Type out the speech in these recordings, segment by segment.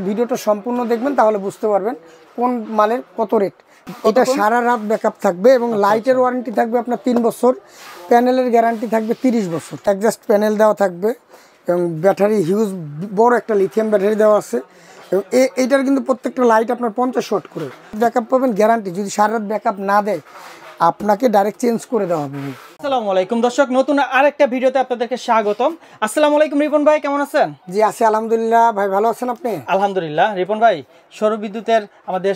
ভিডিওটা সম্পূর্ণ দেখবেন তাহলে বুঝতে পারবেন কোন মালের কত রেট। এটা সারা রাত ব্যাকআপ থাকবে এবং লাইটের ওয়ারেন্টি থাকবে আপনার 3 বছর, প্যানেলের গ্যারান্টি থাকবে 30 বছর। অ্যাডজাস্ট প্যানেল দেওয়া থাকবে এবং ব্যাটারি হিউজ বড় একটা লিথিয়াম ব্যাটারি দেওয়া আছে এবং এইটার কিন্তু প্রত্যেকটা লাইট আপনার 50 ওয়াট করে ব্যাকআপ পাবেন। গ্যারান্টি যদি সারা রাত ব্যাকআপ না দেয় আপনাকে ডাইরেক্ট চেঞ্জ করে দেওয়া হবে। আসসালামু আলাইকুম দর্শক, নতুন আরেকটা ভিডিওতে আপনাদেরকে স্বাগতম। আসসালামু আলাইকুম রিপন ভাই, কেমন আছেন? জি আছি আলহামদুলিল্লাহ ভাই, ভালো আছেন আপনি? আলহামদুলিল্লাহ। রিপন ভাই, সৌর বিদ্যুতের আমাদের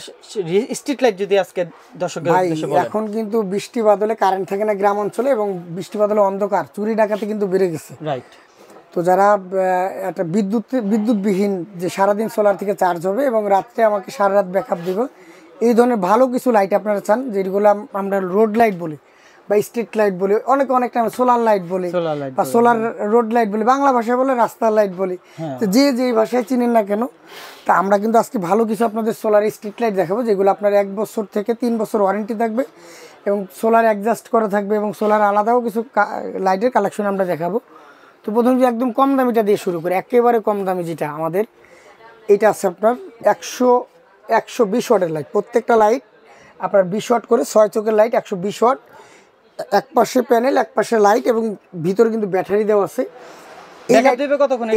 স্ট্রিট লাইট যদি আজকে দর্শকদের উদ্দেশ্যে বলেন। এখন কিন্তু বৃষ্টি বাদলে কারেন্ট থাকে না গ্রাম অঞ্চলে এবং বৃষ্টি বাদলে অন্ধকার, চুরি ডাকাতি কিন্তু বেড়ে গেছে। রাইট। তো যারা একটা বিদ্যুৎবিহীন যে সারাদিন সোলার থেকে চার্জ হবে এবং রাত্রে আমাকে সারা রাত ব্যাকআপ দিব, এই ধরনের ভালো কিছু লাইট আপনারা চান, যেগুলো আমরা রোড লাইট বলি বা স্ট্রিট লাইট বলি, অনেকটা সোলার লাইট বলি বা সোলার রোড লাইট বলি, বাংলা ভাষায় বলে রাস্তার লাইট বলি। তো যে ভাষায় চিনেন না কেন, তা আমরা কিন্তু আজকে ভালো কিছু আপনাদের সোলার স্ট্রিট লাইট দেখাবো, যেগুলো আপনার 1 বছর থেকে 3 বছর ওয়ারেন্টি থাকবে এবং সোলার অ্যাডজাস্ট করা থাকবে এবং সোলার আলাদাও কিছু লাইটের কালেকশন আমরা দেখাবো। তো প্রথমে একদম কম দামিটা দিয়ে শুরু করি, একেবারে কম দামি যেটা আমাদের, এটা আছে আপনার 120 ওয়াটের লাইট। প্রত্যেকটা লাইট আপনার 20 ওয়াট করে, 6 চোখের লাইট 120 ওয়াট, এক পাশে প্যানেল এক পাশে লাইট এবং ভিতরে কিন্তু ব্যাটারি দেওয়া আছে।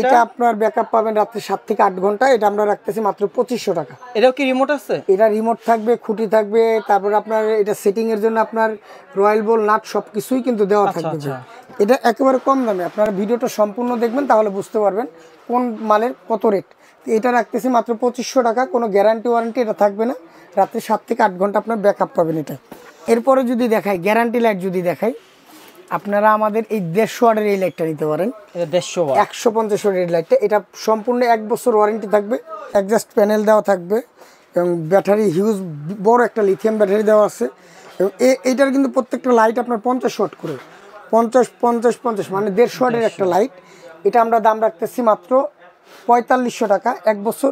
এটা আপনার ব্যাকআপ পাবেন রাত্রে 7 থেকে 8 ঘন্টা। এটা আমরা রাখতেছি মাত্র 2500 টাকা। এটাও কি রিমোট আছে? এটা রিমোট থাকবে, খুঁটি থাকবে, তারপর আপনার এটা সেটিং এর জন্য আপনার রয়্যাল বল নাট সবকিছুই কিন্তু দেওয়া থাকবে। এটা একেবারে কম দামে, আপনারা ভিডিওটা সম্পূর্ণ দেখবেন তাহলে বুঝতে পারবেন কোন মালের কত রেট। এটা রাখতেছি মাত্র 2500 টাকা, কোনো গ্যারান্টি ওয়ারেন্টি এটা থাকবে না। রাত্রে 7 থেকে 8 ঘন্টা আপনার ব্যাকআপ পাবেন এটা। এরপরে যদি দেখাই গ্যারান্টি লাইট, যদি দেখাই আপনারা আমাদের এই 150 ওয়াটের এই লাইটটা নিতে পারেন। 150 ওয়াটের এই লাইটটা, এটা সম্পূর্ণ 1 বছর ওয়ারেন্টি থাকবে, অ্যাডজাস্ট প্যানেল দেওয়া থাকবে এবং ব্যাটারি হিউজ বড় একটা লিথিয়াম ব্যাটারি দেওয়া আছে এবং এইটার কিন্তু প্রত্যেকটা লাইট আপনার 50 ওয়াট করে, 50 মানে 150 ওয়াটের একটা লাইট। এটা আমরা দাম রাখতেছি মাত্র 4500 টাকা, 1 বছর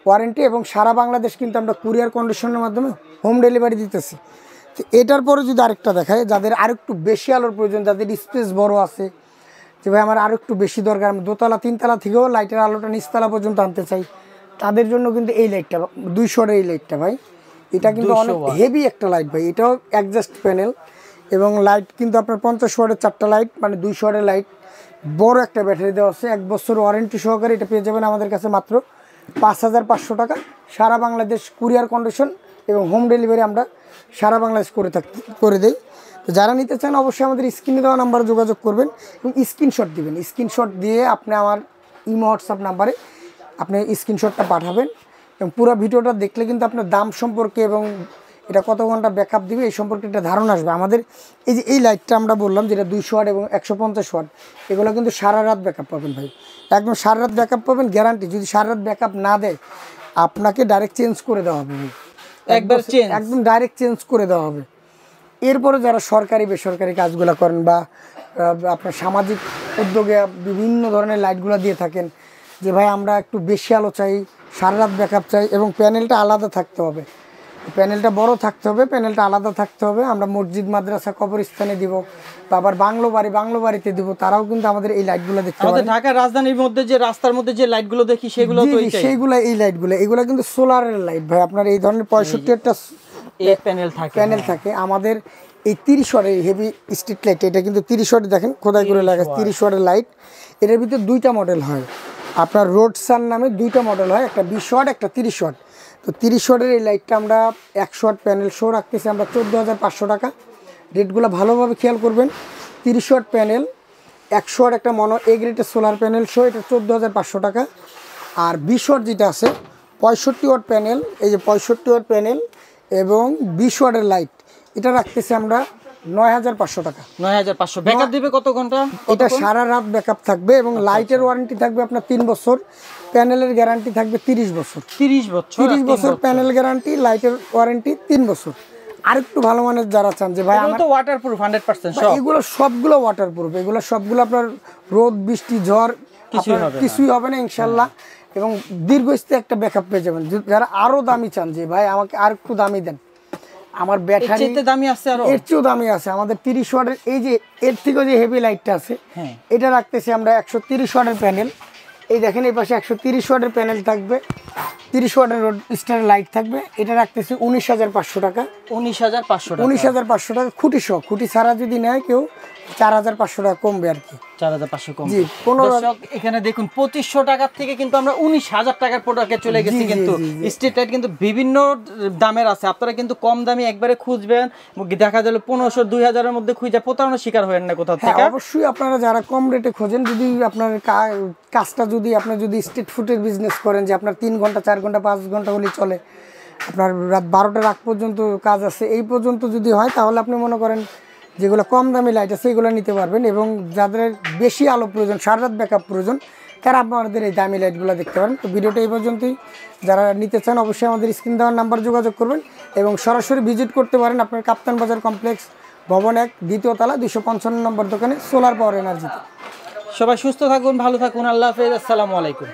ওয়ারেন্টি এবং সারা বাংলাদেশ কিন্তু আমরা কুরিয়ার কন্ডিশনের মাধ্যমে হোম ডেলিভারি দিতেছি। তো এটার পরে যদি আরেকটা দেখায়, যাদের আরেকটু বেশি আলোর প্রয়োজন, যাদের স্পেস বড় আছে, যে ভাই আমার আরও একটু বেশি দরকার, আমি দোতলা 3তলা থেকেও লাইটের আলোটা নিচতলা পর্যন্ত আনতে চাই, তাদের জন্য কিন্তু এই লাইটটা 200 ওয়াটের এই লাইটটা ভাই, এটা কিন্তু অনেক হেভি একটা লাইট ভাই। এটাও অ্যাডজাস্ট প্যানেল এবং লাইট কিন্তু আপনার 50 ওয়াটের 4টা লাইট, মানে 200 ওয়াটের লাইট, বড় একটা ব্যাটারি দেওয়া আছে, 1 বছর ওয়ারেন্টি সহকারে। এটা পেয়ে যাবেন আমাদের কাছে মাত্র 5500 টাকা, সারা বাংলাদেশ কুরিয়ার কন্ডিশন এবং হোম ডেলিভারি আমরা সারা বাংলাদেশ করে দেই। তো যারা নিতে চান অবশ্যই আমাদের স্ক্রিনে দেওয়া নাম্বারে যোগাযোগ করবেন এবং স্ক্রিনশট দিবেন। স্ক্রিনশট দিয়ে আপনি আমার ইমো হোয়াটসঅ্যাপ নাম্বারে আপনি স্ক্রিনশটটা পাঠাবেন এবং পুরো ভিডিওটা দেখলে কিন্তু আপনার দাম সম্পর্কে এবং এটা কত ঘন্টা ব্যাকআপ দিবে এই সম্পর্কে একটা ধারণা আসবে। আমাদের এই যে এই লাইটটা আমরা বললাম যেটা 200 ওয়াট এবং 150 ওয়াট, এগুলো কিন্তু সারা রাত ব্যাকআপ পাবেন ভাই, একদম সারা রাত ব্যাকআপ পাবেন। গ্যারান্টি যদি সারা রাত ব্যাকআপ না দেয় আপনাকে ডাইরেক্ট চেঞ্জ করে দেওয়া হবে, একদম ডাইরেক্ট চেঞ্জ করে দেওয়া হবে। এরপরে যারা সরকারি বেসরকারি কাজগুলো করেন বা আপনার সামাজিক উদ্যোগে বিভিন্ন ধরনের লাইটগুলো দিয়ে থাকেন, যে ভাই আমরা একটু বেশি আলো চাই, সারা রাত ব্যাকআপ চাই এবং প্যানেলটা আলাদা থাকতে হবে, প্যানেলটা বড় থাকতে হবে, প্যানেলটা আলাদা থাকতে হবে। আমরা মসজিদ মাদ্রাসা কবরস্থানে দিব বা আবার বাংলো বাড়িতে দিব, তারাও কিন্তু আমাদের এই লাইটগুলো দেখতে পাবে। ঢাকা রাজধানীর মধ্যে যে রাস্তার মধ্যে যে লাইটগুলো দেখি সেগুলো তো সেইগুলো এই লাইটগুলো, এগুলো কিন্তু সোলারের লাইট ভাই। আপনার এই ধরনের 65টা প্যানেল থাকে আমাদের। এই 30 ওয়াটের হেভি স্ট্রিট লাইট, এটা কিন্তু 30 ওয়াট, দেখেন খোদাই করে লাগা 30 ওয়াটের লাইট। এটার ভিতরে 2টা মডেল হয়, আপনার রোড সান নামে 2টা মডেল হয়, একটা 20 ওয়াট একটা 30 ওয়াট। তো 30 ওয়াটের এই লাইটটা আমরা 100 ওয়াট প্যানেল শো রাখতেছি আমরা 14500 টাকা। রেটগুলো ভালোভাবে খেয়াল করবেন। 30 ওয়াট প্যানেল, 100 ওয়াট একটা মনো এ গ্রেডের সোলার প্যানেল শো, এটা 14500 টাকা। আর 20 ওয়াট যেটা আছে 65 ওয়াট প্যানেল, এই যে 65 ওয়াট প্যানেল এবং 20 ওয়াটের লাইট, এটা রাখতেছি আমরা 9500 টাকা। 9500। ব্যাকআপ দিবে কত ঘন্টা? এটা সারা রাত ব্যাকআপ থাকবে এবং লাইটের ওয়ারেন্টি থাকবে আপনার 3 বছর, প্যানেলের গ্যারান্টি থাকবে 30 বছর। 30 বছর প্যানেল গ্যারান্টি, লাইটের ওয়ারেন্টি 3 বছর। আরেকটু ভালো মানের যারা চান যে ভাই আমার তো ওয়াটারপ্রুফ 100%, সব এগুলো সবগুলো ওয়াটারপ্রুফ, এগুলো সবগুলো আপনার রোদ বৃষ্টি ঝড় কিছুই হবে না ইনশাল্লাহ এবং দীর্ঘস্থায়ী একটা ব্যাকআপ পেয়ে যাবেন। যারা আরো দামি চান যে ভাই আমাকে আর একটু দামি দেন, আমার ব্যাটারি দামি আছে, আরো এর চেয়েও দামি আছে আমাদের 30 ওয়াটের, এই যে এর থেকে যে হেভি লাইটটা আছে এটা রাখতেছি আমরা 130 ওয়াটের প্যানেল, এই দেখেন এই পাশে 130 ওয়াটের প্যানেল থাকবে, 30 ওয়াটের রোড স্টার লাইট থাকবে। এটা রাখতেছি 19,500 টাকা। 19,500 টাকা। 19,500 টাকা খুঁটি সহ, খুঁটি ছাড়া যদি নেয় কেউ 4,500 টাকা কমবে আর কি। 4,500 কম। জি, 15 দর্শক এখানে দেখুন 2500 টাকার থেকে কিন্তু আমরা 19,000 টাকার প্রোডাক্টে চলে গেছি। কিন্তু স্ট্রিট লাইট কিন্তু বিভিন্ন দামের আছে, আপনারা কিন্তু কম দামি একবারে খুঁজবেন, দেখা গেল 1500 2000 এর মধ্যে খুঁজে প্রতারণার শিকার হবেন না কোথাও থেকে। অবশ্যই আপনারা যারা কম রেটে খোঁজেন, যদি আপনার কাজটা যদি আপনি যদি স্ট্রিট ফুডের বিজনেস করেন, যে আপনার 3 ঘন্টা 4 ঘন্টা 5 ঘন্টা হলেই চলে, আপনার রাত 12টার আগ পর্যন্ত কাজ আছে, এই পর্যন্ত যদি হয় তাহলে আপনি মনে করেন যেগুলো কম দামি লাইট আছে এগুলো নিতে পারবেন। এবং যাদের বেশি আলো প্রয়োজন, সারা রাত ব্যাকআপ প্রয়োজন, তারা আপনাদের এই দামি লাইটগুলো দেখতে পারেন। তো ভিডিওটা এই পর্যন্তই। যারা নিতে চান অবশ্যই আমাদের স্ক্রিন দেওয়ার নাম্বার যোগাযোগ করবেন এবং সরাসরি ভিজিট করতে পারেন আপনার কাপ্তান বাজার কমপ্লেক্স ভবন 1 দ্বিতীয় তলা 255 নম্বর দোকানে সোলার পাওয়ার এনার্জিতে। সবাই সুস্থ থাকুন, ভালো থাকুন, আল্লাহ হাফেজ, আসসালামু আলাইকুম।